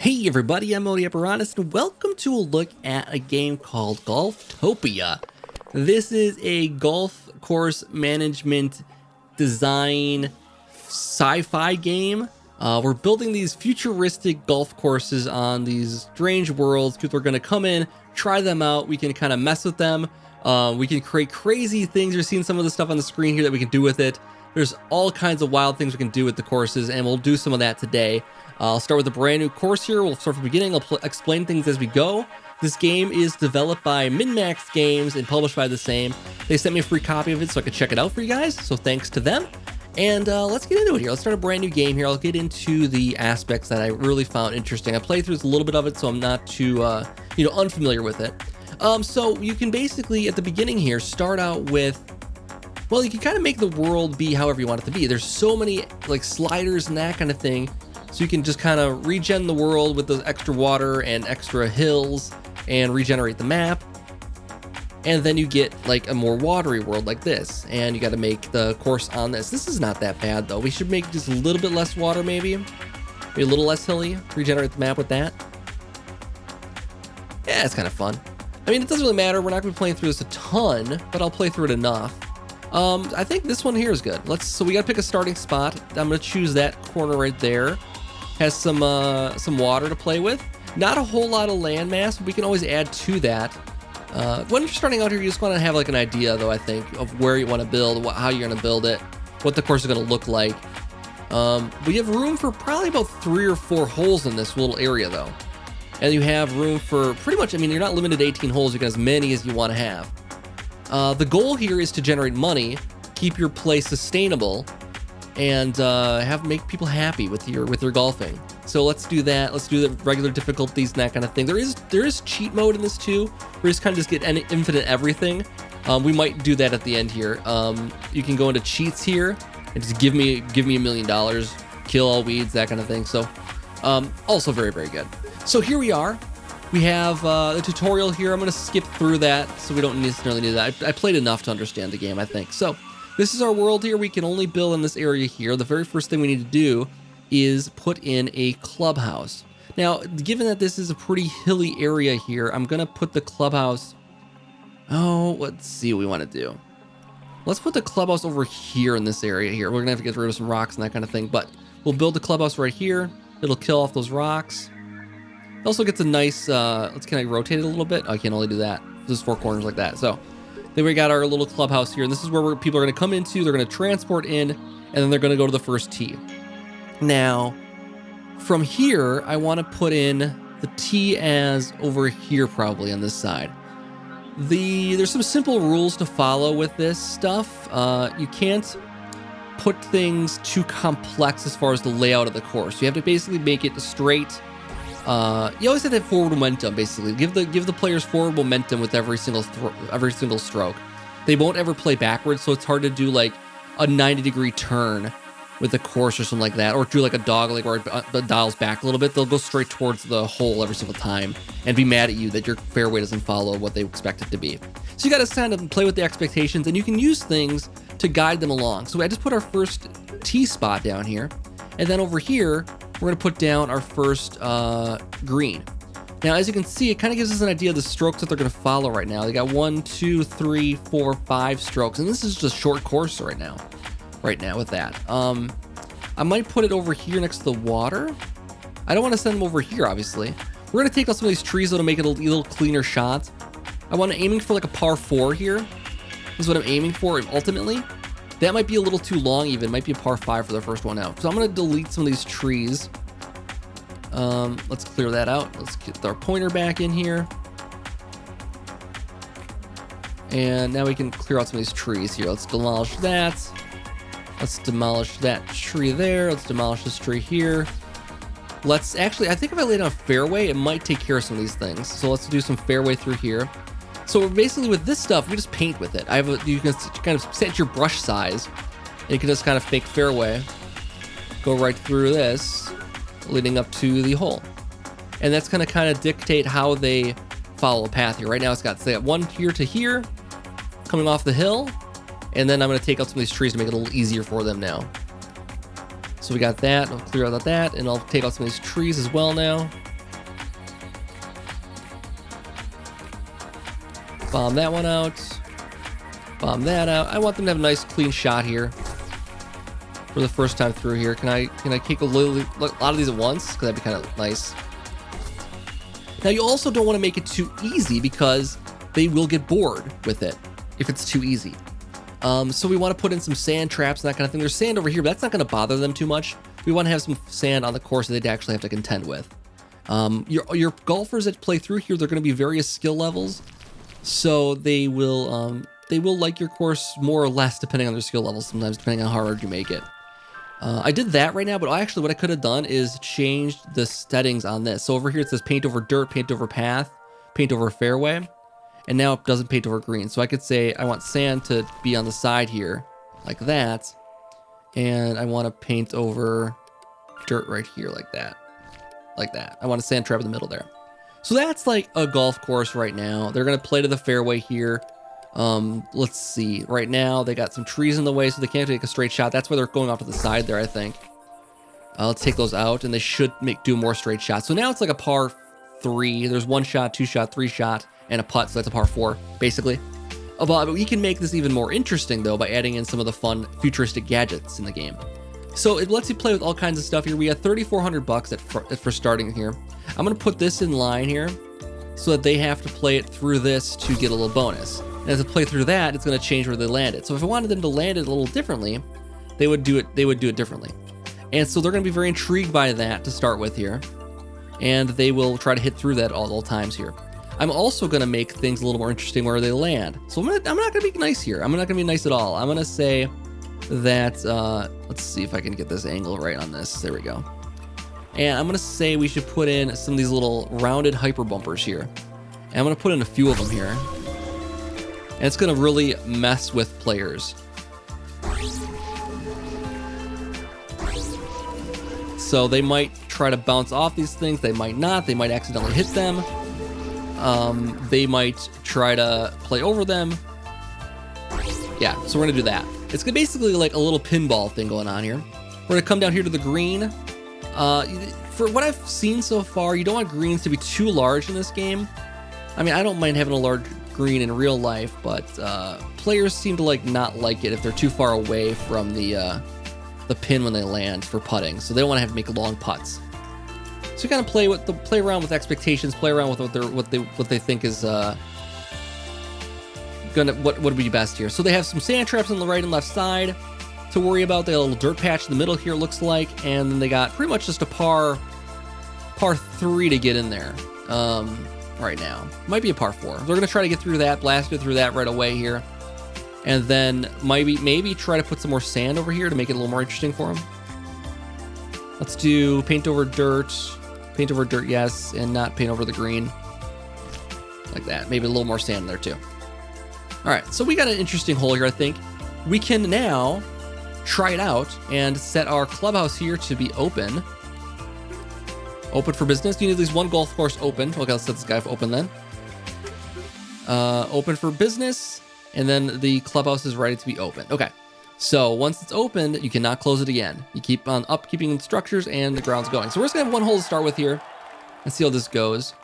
Hey everybody, I'm Modi Apparatus, and welcome to a look at a game called Golftopia. This is a golf course management design sci-fi game. We're building these futuristic golf courses on these strange worlds. People are going to come in, try them out. We can kind of mess with them. We can create crazy things. You're seeing some of the stuff on the screen here that we can do with it. There's all kinds of wild things we can do with the courses, and we'll do some of that today. I'll start with a brand new course here. We'll start from the beginning. I'll explain things as we go. This game is developed by MinMax Games and published by the same. They sent me a free copy of it so I could check it out for you guys, so thanks to them. And let's get into it here. Let's start a brand new game here. I'll get into the aspects that I really found interesting. I played through a little bit of it, so I'm not too unfamiliar with it. So you can basically, at the beginning here, start out with, well, you can kind of make the world be however you want it to be. There's so many like sliders and that kind of thing. So you can just kind of regen the world with the extra water and extra hills and regenerate the map. And then you get like a more watery world like this. And you got to make the course on this. This is not that bad though. We should make just a little bit less water maybe a little less hilly. Regenerate the map with that. Yeah, it's kind of fun. I mean, it doesn't really matter. We're not going to be playing through this a ton, but I'll play through it enough. I think this one here is good. So we got to pick a starting spot. I'm going to choose that corner right there. Has some water to play with. Not a whole lot of landmass, but we can always add to that. When you're starting out here, you just want to have like an idea, though, I think, of where you want to build, how you're going to build it, what the course is going to look like. We have room for probably about 3 or 4 holes in this little area, though. And you have room for pretty much, I mean, you're not limited to 18 holes. You can have as many as you want to have. The goal here is to generate money, keep your play sustainable, and make people happy with your golfing. So let's do that. Let's do the regular difficulties and that kind of thing. There is cheat mode in this too, where you just kind of just get infinite everything. We might do that at the end here. You can go into cheats here and just give me $1 million, kill all weeds, that kind of thing. So also very, very good. So here we are. We have the tutorial here. I'm going to skip through that, so we don't necessarily need that. I played enough to understand the game, I think. So this is our world here. We can only build in this area here. The very first thing we need to do is put in a clubhouse. Now, given that this is a pretty hilly area here, I'm going to put the clubhouse... Oh, let's see what we want to do. Let's put the clubhouse over here in this area here. We're going to have to get rid of some rocks and that kind of thing, but we'll build the clubhouse right here. It'll kill off those rocks. It also gets a nice... can I rotate it a little bit? Oh, I can only do that. There's 4 corners like that. So then we got our little clubhouse here, and this is where people are going to come into. They're going to transport in, and then they're going to go to the first tee. Now, from here, I want to put in the tee as over here, probably on this side. There's some simple rules to follow with this stuff. You can't put things too complex as far as the layout of the course. You have to basically make it straight. You always have to have forward momentum, basically. Give the players forward momentum with every single stroke. They won't ever play backwards, so it's hard to do like a 90-degree turn with the course or something like that, or do like a dog leg where it dials back a little bit. They'll go straight towards the hole every single time and be mad at you that your fairway doesn't follow what they expect it to be. So you got to kind of play with the expectations, and you can use things to guide them along. So I just put our first tee spot down here, and then over here, we're going to put down our first green. Now, as you can see, it kind of gives us an idea of the strokes that they're going to follow right now. They got 1, 2, 3, 4, 5 strokes, and this is just short course right now with that. I might put it over here next to the water. I don't want to send them over here, obviously. We're going to take out some of these trees though to make it a little cleaner shot. I'm aiming for like a par 4 here. This is what I'm aiming for ultimately. That might be a little too long even. It might be a par 5 for the first one out. So I'm going to delete some of these trees. Let's clear that out. Let's get our pointer back in here. And now we can clear out some of these trees here. Let's demolish that. Let's demolish that tree there. Let's demolish this tree here. Let's actually, I think if I lay down a fairway, it might take care of some of these things. So let's do some fairway through here. So basically with this stuff, we just paint with it. You can kind of set your brush size, and you can just kind of make fairway. Go right through this, leading up to the hole. And that's going to kind of dictate how they follow a path here. Right now it's got, say, 1 here to here, coming off the hill. And then I'm going to take out some of these trees to make it a little easier for them now. So we got that. I'll clear out that, and I'll take out some of these trees as well now. Bomb that one out. Bomb that out. I want them to have a nice clean shot here for the first time through here. Can I kick a lot of these at once? Because that'd be kind of nice. Now you also don't want to make it too easy because they will get bored with it if it's too easy. So we want to put in some sand traps and that kind of thing. There's sand over here, but that's not going to bother them too much. We want to have some sand on the course that they'd actually have to contend with. Your golfers that play through here, they're going to be various skill levels, so they will like your course more or less depending on their skill levels. Sometimes depending on how hard you make it. I did that right now, but actually what I could have done is changed the settings on this. So over here it says paint over dirt, paint over path, paint over fairway, and now it doesn't paint over green. So I could say I want sand to be on the side here like that, and I want to paint over dirt right here like that. Like that. I want a sand trap in the middle there. So that's like a golf course right now. They're going to play to the fairway here. Let's see. Right now, they got some trees in the way, so they can't take a straight shot. That's why they're going off to the side there, I think. Let's take those out, and they should do more straight shots. So now it's like a par 3. There's 1 shot, 2 shot, 3 shot, and a putt, so that's a par 4, basically. But we can make this even more interesting, though, by adding in some of the fun futuristic gadgets in the game. So it lets you play with all kinds of stuff here. We got $3,400 for starting here. I'm going to put this in line here so that they have to play it through this to get a little bonus. And as they play through that, it's going to change where they land it. So if I wanted them to land it a little differently, they would do it differently. And so they're going to be very intrigued by that to start with here. And they will try to hit through that all times here. I'm also going to make things a little more interesting where they land. So I'm not going to be nice here. I'm not going to be nice at all. I'm going to say that, let's see if I can get this angle right on this. There we go. And I'm going to say we should put in some of these little rounded hyper bumpers here. And I'm going to put in a few of them here. And it's going to really mess with players. So they might try to bounce off these things. They might not. They might accidentally hit them. They might try to play over them. Yeah, so we're going to do that. It's basically like a little pinball thing going on here. We're going to come down here to the green. For what I've seen so far, you don't want greens to be too large in this game. I mean, I don't mind having a large green in real life, but players seem to not like it if they're too far away from the pin when they land for putting. So they don't want to have to make long putts. So you kind of play around with expectations, play around with what they think is what would be best here. So they have some sand traps on the right and left side to worry about. They got a little dirt patch in the middle here, it looks like, and then they got pretty much just a par 3 to get in there. Right now. Might be a par 4. They're going to try to get through that, blast it through that right away here. And then maybe try to put some more sand over here to make it a little more interesting for them. Let's do paint over dirt, yes, and not paint over the green. Like that. Maybe a little more sand there too. All right, so we got an interesting hole here, I think. We can now try it out and set our clubhouse here to be open. Open for business. You need at least one golf course open. Okay, let's set this guy open then. Open for business, and then the clubhouse is ready to be open. Okay, so once it's opened, you cannot close it again. You keep on keeping structures, and the ground's going. So we're just gonna have one hole to start with here, and see how this goes.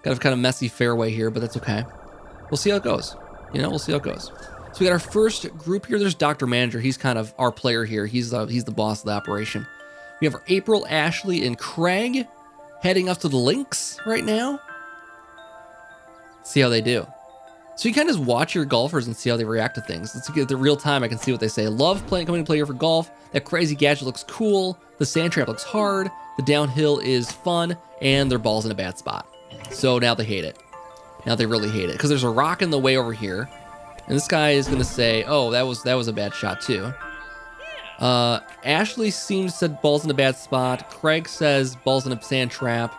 Got a kind of messy fairway here, but that's okay. We'll see how it goes. We'll see how it goes. So we got our first group here. There's Dr. Manager. He's kind of our player here. He's the boss of the operation. We have our April, Ashley, and Craig heading up to the links right now. See how they do. So you kind of just watch your golfers and see how they react to things. Let's get the real time. I can see what they say. Love coming to play here for golf. That crazy gadget looks cool. The sand trap looks hard. The downhill is fun, and their ball's in a bad spot. So now they hate it. Now they really hate it because there's a rock in the way over here, and this guy is going to say, "Oh, that was a bad shot too." Ashley said ball's in a bad spot. Craig says ball's in a sand trap.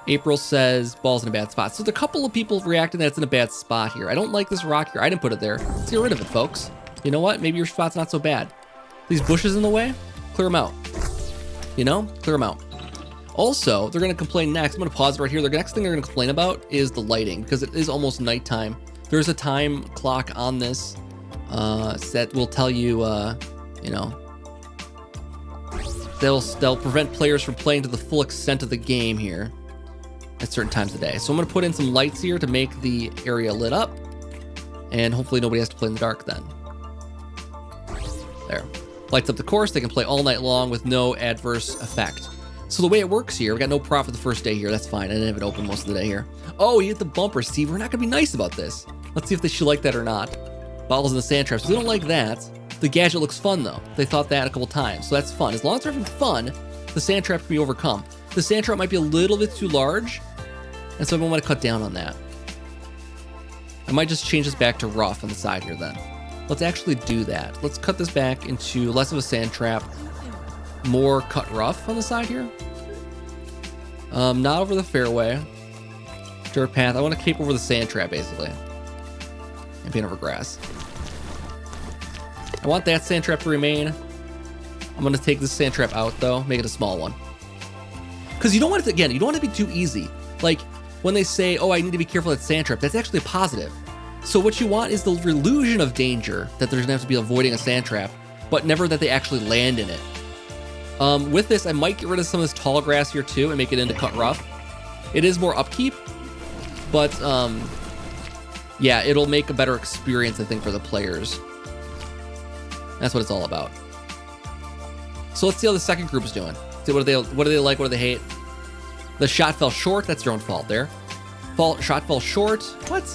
April says ball's in a bad spot. So there's a couple of people reacting that it's in a bad spot here. I don't like this rock here. I didn't put it there. Let's get rid of it, folks. You know what? Maybe your spot's not so bad. These bushes in the way, clear them out. Clear them out. Also, they're going to complain next. I'm going to pause right here. The next thing they're going to complain about is the lighting because it is almost nighttime. There's a time clock on this that will tell you, they'll prevent players from playing to the full extent of the game here. at certain times of day. So I'm gonna put in some lights here to make the area lit up, and hopefully nobody has to play in the dark then. There. Lights up the course, they can play all night long with no adverse effect. So the way it works here, we got no profit the first day here, that's fine. I didn't have it open most of the day here. Oh, he hit the bumper, Steve. We're not gonna be nice about this. Let's see if they should like that or not. Bottles in the sand traps. We don't like that. The gadget looks fun though. They thought that a couple times, so that's fun. As long as they're having fun, the sand trap can be overcome. The sand trap might be a little bit too large, and so I want to cut down on that. I might just change this back to rough on the side here then. Let's actually do that. Let's cut this back into less of a sand trap, more cut rough on the side here. Not over the fairway. Dirt path. I want to cape over the sand trap basically. And paint over grass. I want that sand trap to remain. I'm going to take this sand trap out though, make it a small one. Because you don't want it to, again, you don't want it to be too easy. Like when they say, oh, I need to be careful of that sand trap, that's actually a positive. So what you want is the illusion of danger that there's going to have to be avoiding a sand trap, but never that they actually land in it. With this, I might get rid of some of this tall grass here too and make it into cut rough. It is more upkeep, but yeah, it'll make a better experience, I think, for the players. That's what it's all about. So let's see how the second group is doing. See what do they like, what do they hate? The shot fell short, that's your own fault there. Shot fell short, what?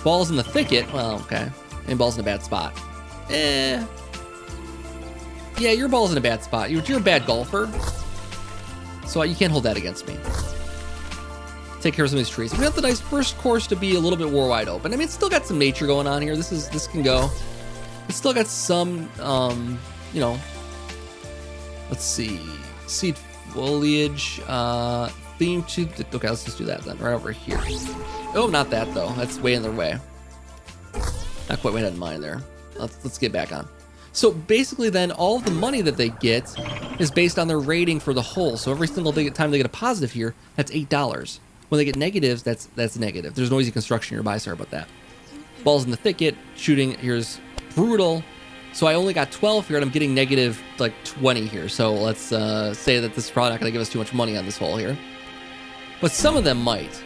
Ball's in the thicket, well, okay. And ball's in a bad spot. Yeah, your ball's in a bad spot. You're a bad golfer. So you can't hold that against me. Take care of some of these trees. We got the nice first course to be a little bit more wide open. I mean, it's still got some nature going on here. This can go. It's still got some, you know, let's see, seed foliage, theme to, okay, let's just do that then, right over here. Oh, not that though, that's way in their way. Not quite what I had in mind there. Let's get back on. So basically then, all of the money that they get is based on their rating for the hole. So every single time they get a positive here, that's $8. When they get negatives, that's negative. There's noisy construction nearby, sorry about that. Balls in the thicket, shooting, here's brutal. So I only got 12 here, and I'm getting negative like 20 here. So let's say that this is probably not going to give us too much money on this hole here. But some of them might.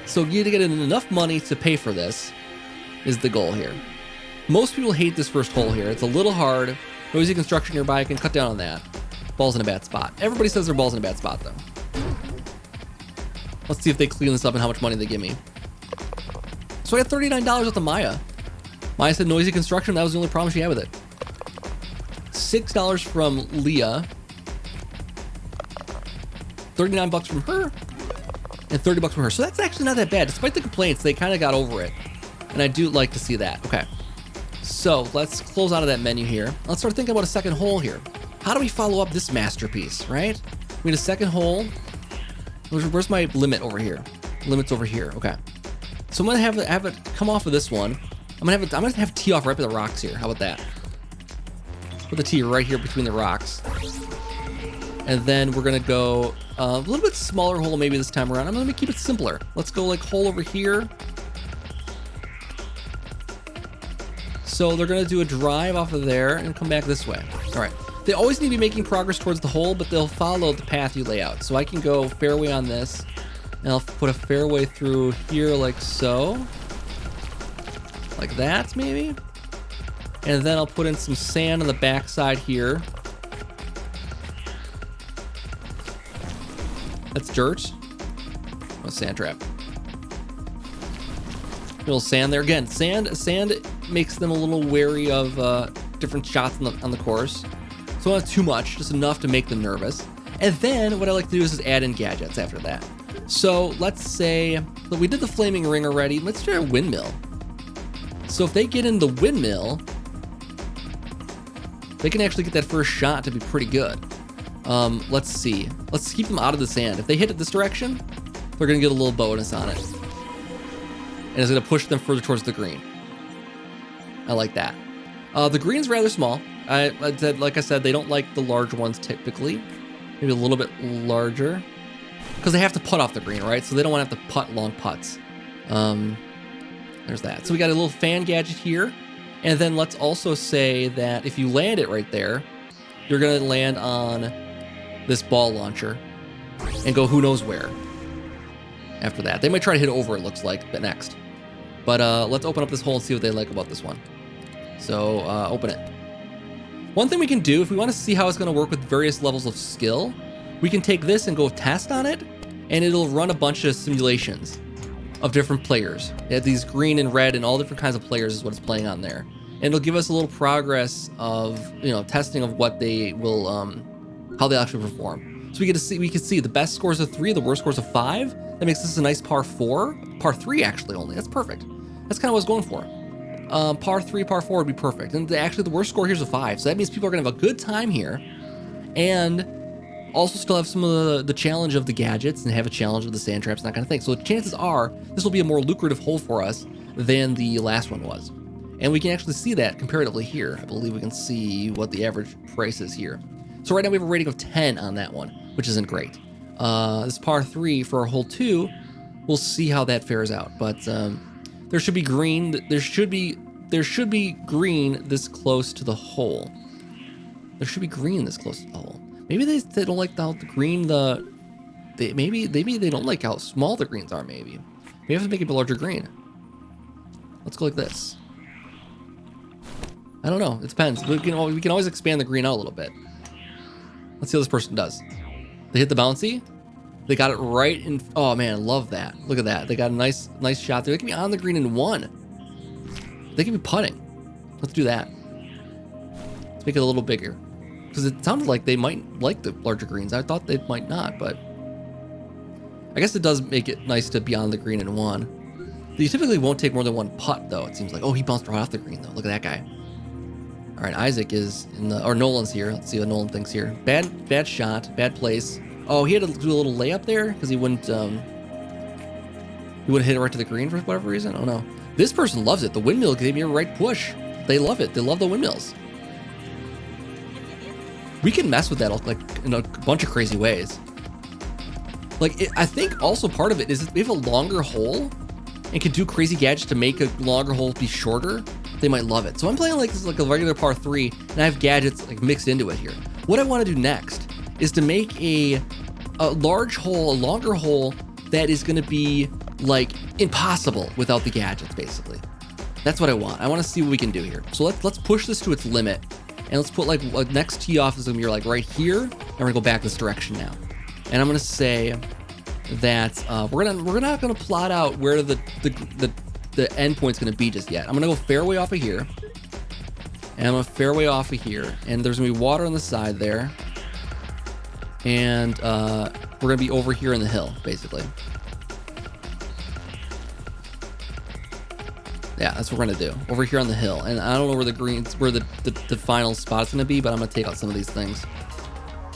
So you need to get enough money to pay for this is the goal here. Most people hate this first hole here. It's a little hard. Noisy construction nearby, I can cut down on that. Ball's in a bad spot. Everybody says their ball's in a bad spot though. Let's see if they clean this up and how much money they give me. So I got $39 with the Maya. Maya said noisy construction, that was the only problem she had with it. $6 from Leah. 39 bucks from her. And 30 bucks from her. So that's actually not that bad. Despite the complaints, they kind of got over it. And I do like to see that. Okay. So let's close out of that menu here. Let's start thinking about a second hole here. How do we follow up this masterpiece, right? We need a second hole. Where's my limit over here? Limit's over here. Okay. So I'm gonna have it come off of this one. I'm gonna have tee off right by the rocks here. How about that? Put the tee right here between the rocks. And then we're gonna go a little bit smaller hole maybe this time around. I'm gonna keep it simpler. Let's go like hole over here. So they're gonna do a drive off of there and come back this way. All right. They always need to be making progress towards the hole, but they'll follow the path you lay out. So I can go fairway on this, and I'll put a fairway through here like so. Like that, maybe? And then I'll put in some sand on the backside here. That's dirt. Oh, sand trap. A little sand there. Again, sand makes them a little wary of different shots on the course. So not too much, just enough to make them nervous. And then what I like to do is just add in gadgets after that. So let's say that we did the flaming ring already. Let's try a windmill. So if they get in the windmill, they can actually get that first shot to be pretty good. Let's see. Let's keep them out of the sand. If they hit it this direction, they're going to get a little bonus on it. And it's going to push them further towards the green. I like that. The green's rather small. Like I said, they don't like the large ones typically. Maybe a little bit larger. Because they have to putt off the green, right? So they don't want to have to putt long putts. There's that. So we got a little fan gadget here. And then let's also say that if you land it right there, you're going to land on this ball launcher and go who knows where. after that. They might try to hit over, it looks like, but next. But let's open up this hole and see what they like about this one. So open it. One thing we can do, if we want to see how it's going to work with various levels of skill, we can take this and go test on it, and it'll run a bunch of simulations of different players. It had these green and red and all different kinds of players is what it's playing on there. And it'll give us a little progress of, testing of what they will, how they actually perform. So we can see the best scores of 3, the worst scores of 5. That makes this a nice par 4, par 3 actually only. That's perfect. That's kind of what I was going for. Par 3, par 4 would be perfect. And actually the worst score here is a 5. So that means people are gonna have a good time here, and also still have some of the challenge of the gadgets and have a challenge of the sand traps and that kind of thing. So chances are this will be a more lucrative hole for us than the last one was. And we can actually see that comparatively here. I believe we can see what the average price is here. So right now we have a rating of 10 on that one, which isn't great. This par 3 for our hole 2, we'll see how that fares out. But there should be green. There should be green this close to the hole. There should be green this close to the hole. Maybe they don't like the green. Maybe they don't like how small the greens are. Maybe we have to make it a larger green. Let's go like this. I don't know. It depends. We can always expand the green out a little bit. Let's see how this person does. They hit the bouncy. They got it right in. Oh man, love that. Look at that. They got a nice shot there. They can be on the green in 1. They can be putting. Let's do that. Let's make it a little bigger, because it sounded like they might like the larger greens. I thought they might not, but I guess it does make it nice to be on the green in 1. You typically won't take more than 1 putt though. It seems like. Oh, he bounced right off the green though. Look at that guy. All right, Isaac is in the, or Nolan's here. Let's see what Nolan thinks here. Bad shot, bad place. Oh, he had to do a little layup there because he wouldn't hit it right to the green for whatever reason. Oh no, this person loves it. The windmill gave me a right push. They love it. They love the windmills. We can mess with that like in a bunch of crazy ways. I think also part of it is if we have a longer hole and can do crazy gadgets to make a longer hole be shorter, they might love it. So I'm playing like this is like a regular par 3, and I have gadgets like mixed into it here. What I want to do next is to make a large hole, a longer hole that is going to be like impossible without the gadgets, basically. That's what I want. I want to see what we can do here. So let's push this to its limit, and let's put like next tee off is going to be like right here, and we're going to go back this direction now. And I'm going to say that we're not going to plot out where the end point's going to be just yet. I'm going to go fairway off of here, and I'm going to fairway off of here, and there's going to be water on the side there, and we're going to be over here in the hill, basically. Yeah, that's what we're going to do, over here on the hill. And I don't know where the greens, where the final spot's going to be, but I'm going to take out some of these things.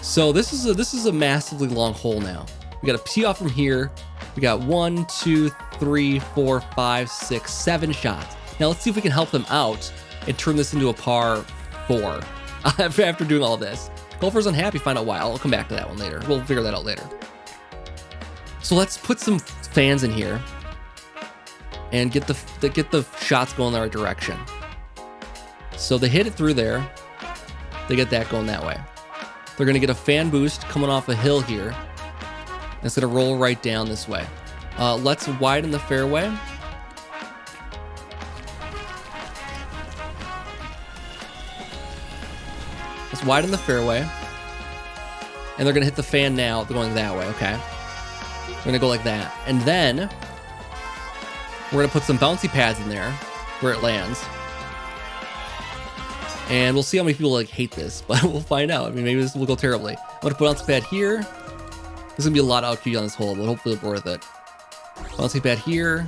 So this is a massively long hole now. We got a tee off from here. We got 1, 2, 3, 4, 5, 6, 7 shots. Now let's see if we can help them out and turn this into a par 4 after doing all this. Golfer's unhappy, find out why. I'll come back to that one later. We'll figure that out later. So let's put some fans in here and get the shots going the right direction. So they hit it through there. They get that going that way. They're gonna get a fan boost coming off a hill here. It's gonna roll right down this way. Let's widen the fairway. Let's widen the fairway. And they're gonna hit the fan now. They're going that way, okay? We're gonna go like that. And then we're gonna put some bouncy pads in there where it lands. And we'll see how many people like hate this, but we'll find out. I mean, maybe this will go terribly. I'm gonna put bouncy pad here. There's gonna be a lot of outQ on this hole, but hopefully it'll be worth it. Bouncy pad here.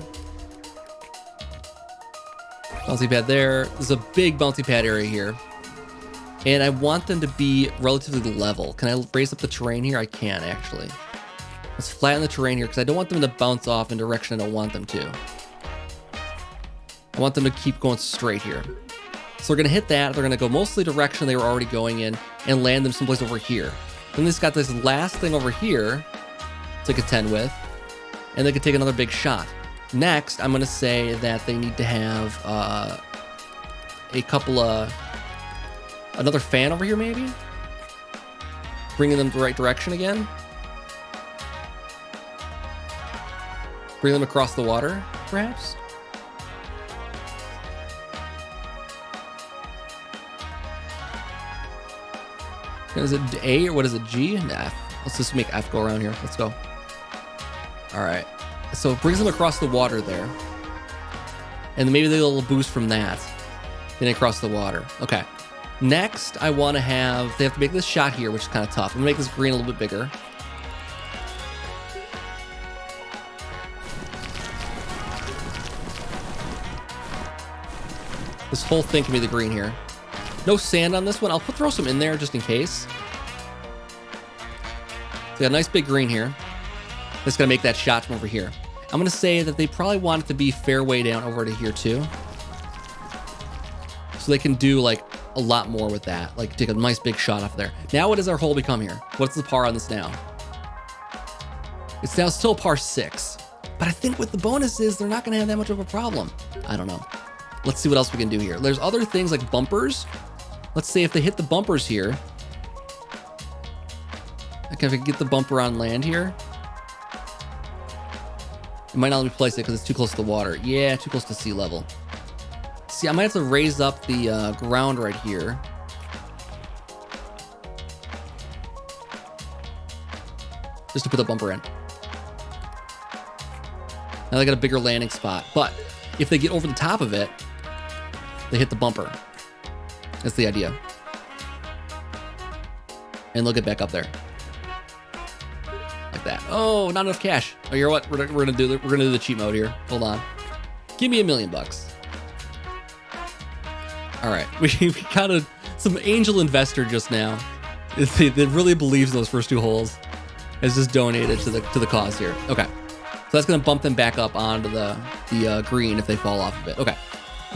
Bouncy pad there. There's a big bouncy pad area here. And I want them to be relatively level. Can I raise up the terrain here? I can, actually. Let's flatten the terrain here, because I don't want them to bounce off in a direction I don't want them to. I want them to keep going straight here. So we're gonna hit that. They're gonna go mostly direction they were already going in and land them someplace over here. Then this got this last thing over here to contend with, and they could take another big shot. Next, I'm gonna say that they need to have a couple of, another fan over here maybe? Bringing them the right direction again. Bring them across the water, perhaps? Is it A or what is it, G and F? Let's just make F go around here. Let's go. All right. So it brings them across the water there. And then maybe they get a little boost from that. Then across the water. Okay. Next, I want to have, they have to make this shot here, which is kind of tough. I'm going to make this green a little bit bigger. This whole thing can be the green here. No sand on this one. I'll throw some in there just in case. So we got a nice big green here. That's going to make that shot from over here. I'm going to say that they probably want it to be fairway down over to here too. So they can do like a lot more with that. Like take a nice big shot off there. Now what does our hole become here? What's the par on this now? It's now still par 6. But I think with the bonuses, they're not going to have that much of a problem. I don't know. Let's see what else we can do here. There's other things like bumpers. Let's say if they hit the bumpers here. Okay, if I can get the bumper on land here. It might not let me place it because it's too close to the water. Yeah, too close to sea level. See, I might have to raise up the ground right here. Just to put the bumper in. Now they got a bigger landing spot. But if they get over the top of it, they hit the bumper. That's the idea. And they'll get back up there. Like that. Oh, not enough cash. Oh, you know what? We're gonna do the cheat mode here. Hold on. Give me $1 million. All right, we got some angel investor just now. That really believes in those first 2 holes. Has just donated to the cause here. Okay, so that's gonna bump them back up onto the green if they fall off of it. Okay,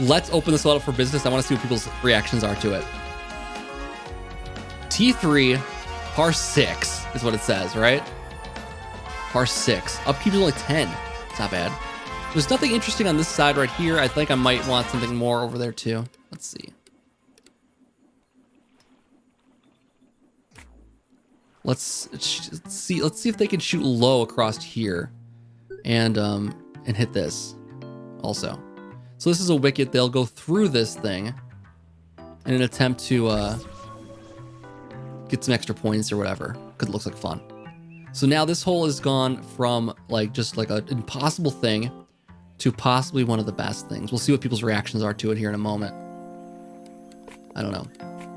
let's open this all up for business. I want to see what people's reactions are to it. T3, par 6 is what it says, right? Par 6. Upkeep is only 10. It's not bad. There's nothing interesting on this side right here. I think I might want something more over there too. Let's see. Let's see if they can shoot low across here and hit this also. So this is a wicket. They'll go through this thing in an attempt to get some extra points or whatever, because it looks like fun. So now this hole has gone from like just like an impossible thing to possibly one of the best things. We'll see what people's reactions are to it here in a moment. I don't know.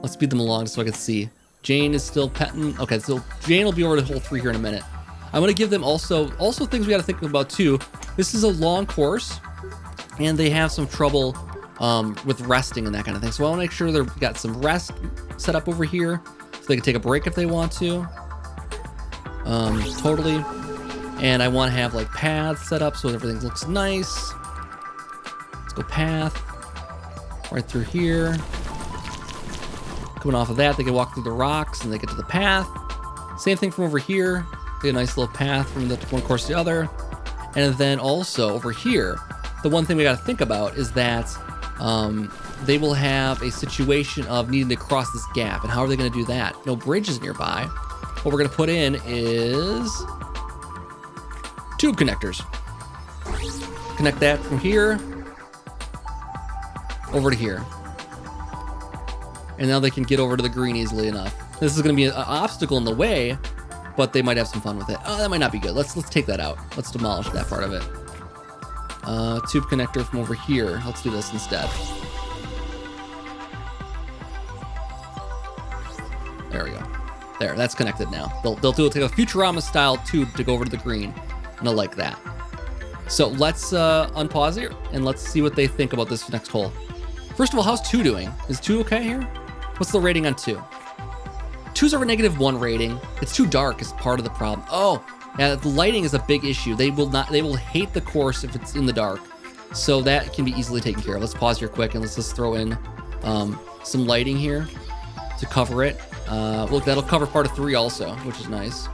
Let's speed them along so I can see. Jane is still petting. Okay, so Jane will be over to hole 3 here in a minute. I'm going to give them also things we got to think about too. This is a long course and they have some trouble with resting and that kind of thing. So I want to make sure they've got some rest set up over here so they can take a break if they want to. Totally. And I want to have like paths set up so everything looks nice. Let's go path right through here. Coming off of that, they can walk through the rocks and they get to the path. Same thing from over here. Get a nice little path from the one course to the other. And then also over here, the one thing we got to think about is that they will have a situation of needing to cross this gap. And how are they going to do that? No bridges nearby. What we're going to put in is tube connectors. Connect that from here over to here. And now they can get over to the green easily enough. This is going to be an obstacle in the way, but they might have some fun with it. Oh, that might not be good. Let's take that out. Let's demolish that part of it. Tube connector from over here. Let's do this instead. There we go. There, that's connected now. They'll take a Futurama style tube to go over to the green, and I like that. So let's unpause here and let's see what they think about this next hole. First of all, how's 2 doing? Is 2 okay here? What's the rating on 2? 2's are a -1 rating. It's too dark is part of the problem. Oh, yeah, the lighting is a big issue. They will hate the course if it's in the dark. So that can be easily taken care of. Let's pause here quick and let's just throw in some lighting here to cover it. Look, that'll cover part of 3 also, which is nice.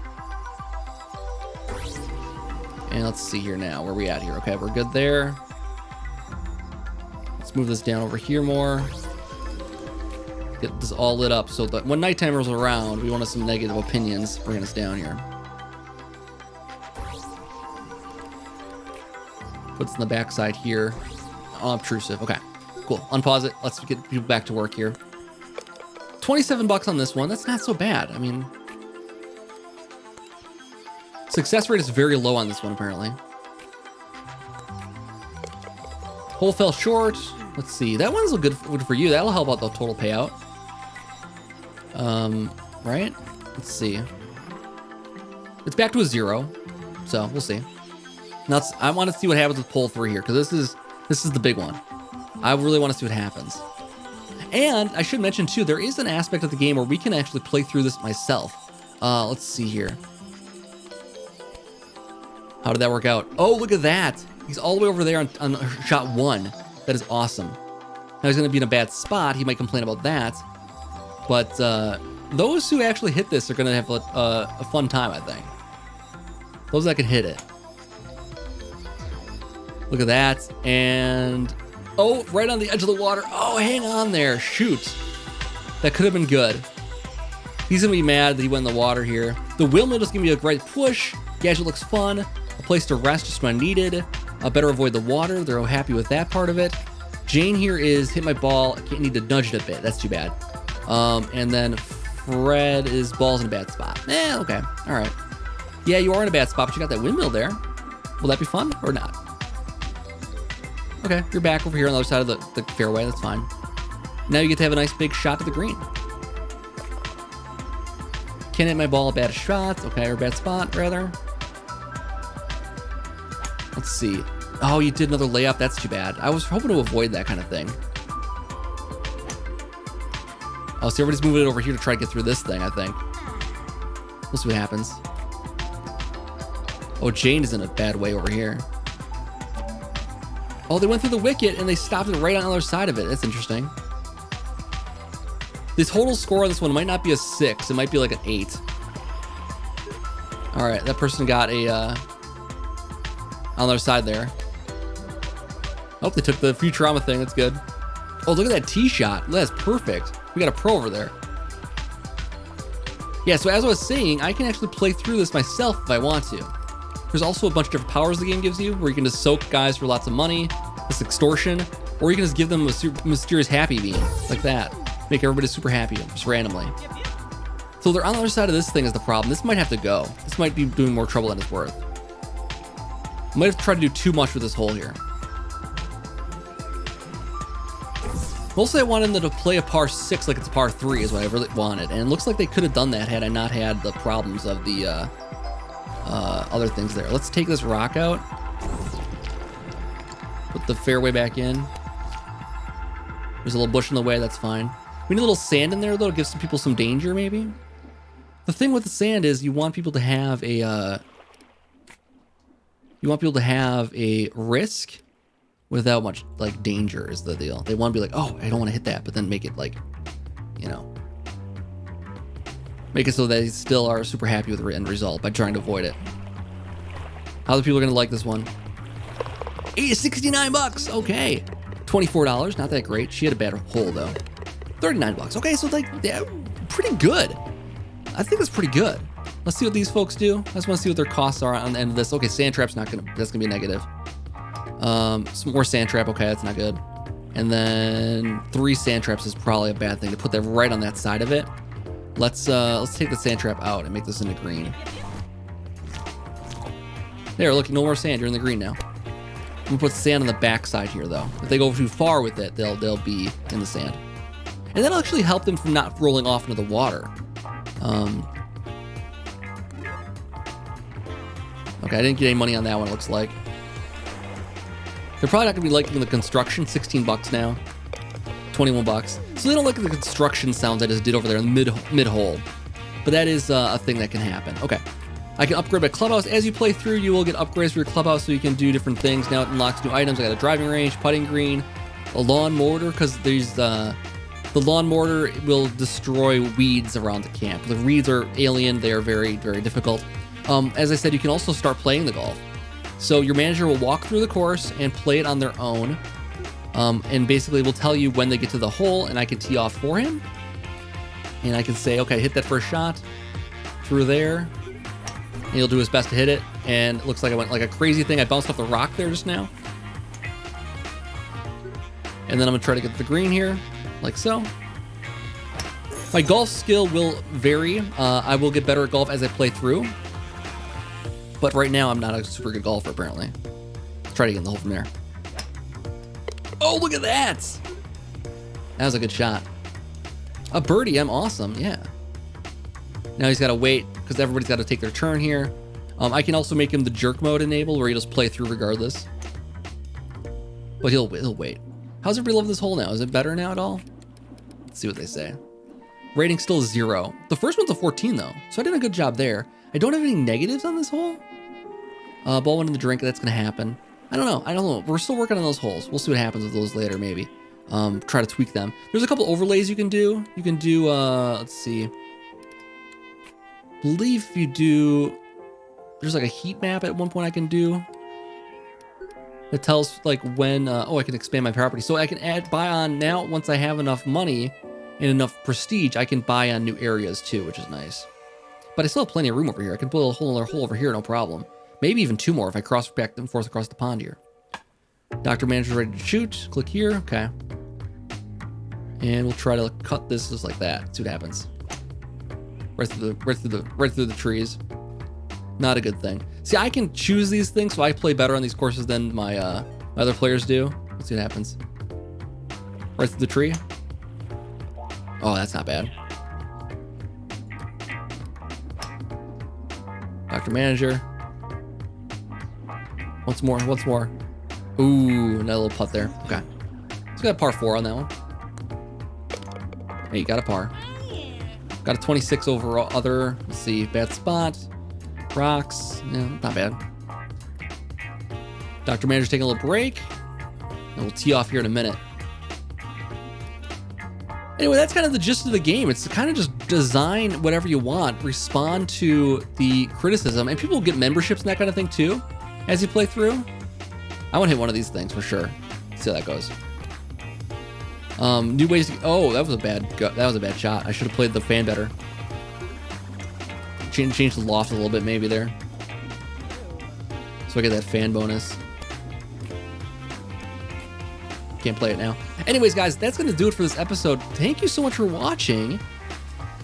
And let's see here now. Where are we at here? Okay, we're good there. Let's move this down over here more. Get this all lit up so that when nighttime rolls around, we want some negative opinions bringing us down here. Puts in the backside here. Obtrusive. Okay, cool. Unpause it. Let's get people back to work here. 27 bucks on this one. That's not so bad. I mean, success rate is very low on this one, apparently. Hole fell short. Let's see. That one's good for you. That'll help out the total payout. Right? Let's see. It's back to a 0. So we'll see. Now I want to see what happens with pole 3 here, because this is the big one. I really want to see what happens. And I should mention too, there is an aspect of the game where we can actually play through this myself. Let's see here. How did that work out? Oh, look at that. He's all the way over there on shot 1. That is awesome. Now he's going to be in a bad spot. He might complain about that. But those who actually hit this are going to have a fun time, I think. Those that can hit it. Look at that. And, oh, right on the edge of the water. Oh, hang on there. Shoot. That could have been good. He's going to be mad that he went in the water here. The windmill just gave me a great push. Gadget looks fun. A place to rest just when I needed. Better avoid the water. They're all happy with that part of it. Jane here is hit my ball. I need to nudge it a bit. That's too bad. And then Fred is balls in a bad spot. Okay. All right. Yeah, you are in a bad spot, but you got that windmill there. Will that be fun or not? Okay, you're back over here on the other side of the fairway. That's fine. Now you get to have a nice big shot to the green. Can't hit my ball a bad shot. Okay, or bad spot, rather. Let's see. Oh, you did another layup. That's too bad. I was hoping to avoid that kind of thing. Oh, so everybody's moving it over here to try to get through this thing, I think. We'll see what happens. Oh, Jane is in a bad way over here. Oh, they went through the wicket and they stopped it right on the other side of it. That's interesting. The total score on this one might not be a 6. It might be like an 8. All right, that person got a on the other side there. Oh, they took the Futurama thing. That's good. Oh, look at that tee shot. That's perfect. We got a pro over there. Yeah, so as I was saying, I can actually play through this myself if I want to. There's also a bunch of different powers the game gives you, where you can just soak guys for lots of money, this extortion, or you can just give them a super mysterious happy beam, like that. Make everybody super happy, just randomly. So they're on the other side of this thing is the problem. This might have to go. This might be doing more trouble than it's worth. I might have to try to do too much with this hole here. Mostly I wanted them to play a par 6 like it's a par 3 is what I really wanted. And it looks like they could have done that had I not had the problems of the other things there. Let's take this rock out. Put the fairway back in. There's a little bush in the way, that's fine. We need a little sand in there though to give some people some danger maybe. The thing with the sand is you want people to have a risk without much like danger is the deal. They want to be like, oh, I don't want to hit that, but then make it like, you know, make it so they still are super happy with the end result by trying to avoid it. How other people are gonna like this one? 69 bucks. Okay, $24. Not that great. She had a bad hole though. 39 bucks. Okay, so like, yeah, pretty good. I think that's pretty good. Let's see what these folks do. I just want to see what their costs are on the end of this. Okay, sand trap's not gonna. That's gonna be negative. Some more sand trap. Okay, that's not good. And then 3 sand traps is probably a bad thing to put that right on that side of it. Let's take the sand trap out and make this into green. There, look, no more sand. You're in the green now. I'm gonna put sand on the back side here, though. If they go too far with it, they'll be in the sand, and that'll actually help them from not rolling off into the water. Okay, I didn't get any money on that one. It looks like they're probably not gonna be liking the construction. 16 bucks now, 21 bucks. So they don't like the construction sounds I just did over there in the mid hole, but that is a thing that can happen. Okay. I can upgrade my clubhouse. As you play through, you will get upgrades for your clubhouse so you can do different things. Now it unlocks new items. I got a driving range, putting green, a lawn mortar, because there's the lawn mortar will destroy weeds around the camp. The weeds are alien. They are very, very difficult. As I said, you can also start playing the golf. So your manager will walk through the course and play it on their own. And basically will tell you when they get to the hole, and I can tee off for him. And I can say, okay, hit that first shot through there. And he'll do his best to hit it. and it looks like I went like a crazy thing. I bounced off the rock there just now. And then I'm gonna try to get the green here, like so. My golf skill will vary. I will get better at golf as I play through. But right now, I'm not a super good golfer, apparently. Let's try to get in the hole from there. Oh, look at that! That was a good shot. A birdie, I'm awesome, yeah. Now he's gotta wait, because everybody's gotta take their turn here. I can also make him the jerk mode enabled, where he just play through regardless. But he'll wait. How's everybody love this hole now? Is it better now at all? Let's see what they say. Rating still 0. The first one's a 14 though, so I did a good job there. I don't have any negatives on this hole. Ball went in the drink, that's gonna happen. I don't know. We're still working on those holes. We'll see what happens with those later, maybe. Try to tweak them. There's a couple overlays you can do. You can do, let's see. I believe if you do, there's like a heat map at one point I can do. It tells like when, I can expand my property. So I can buy on now, once I have enough money and enough prestige, I can buy on new areas too, which is nice. But I still have plenty of room over here. I can build a whole other hole over here, no problem. Maybe even 2 more if I cross back and forth across the pond here. Doctor Manager's ready to shoot. Click here, okay. And we'll try to cut this just like that. See what happens. Right through the trees. Not a good thing. See, I can choose these things, so I play better on these courses than my other players do. Let's see what happens. Right through the tree. Oh, that's not bad. Doctor Manager. Once more. Ooh, another little putt there. Okay. Let's get a par 4 on that one. Hey, you got a par. Got a 26 overall. Other, let's see, bad spot. Rocks. Yeah, not bad. Doctor Manager's taking a little break. And we'll tee off here in a minute. Anyway, that's kind of the gist of the game. It's kind of just design whatever you want, respond to the criticism, and people will get memberships and that kind of thing too as you play through. I want to hit one of these things for sure. See how that goes. New ways to, oh, that was a bad shot. I should have played the fan better. Change the loft a little bit maybe there. So I get that fan bonus. Can't play it now. Anyways, guys, that's gonna do it for this episode. Thank you so much for watching.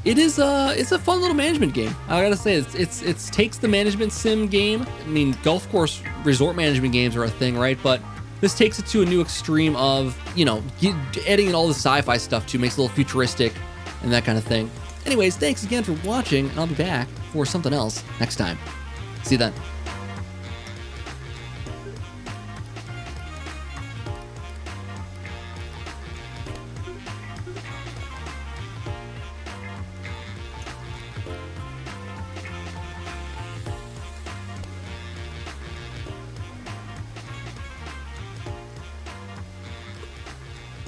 It's a fun little management game. I gotta say, it takes the management sim game. I mean, golf course resort management games are a thing, right? But this takes it to a new extreme of, you know, adding in all the sci-fi stuff too, makes it a little futuristic and that kind of thing. Anyways, thanks again for watching, and I'll be back for something else next time. See you then.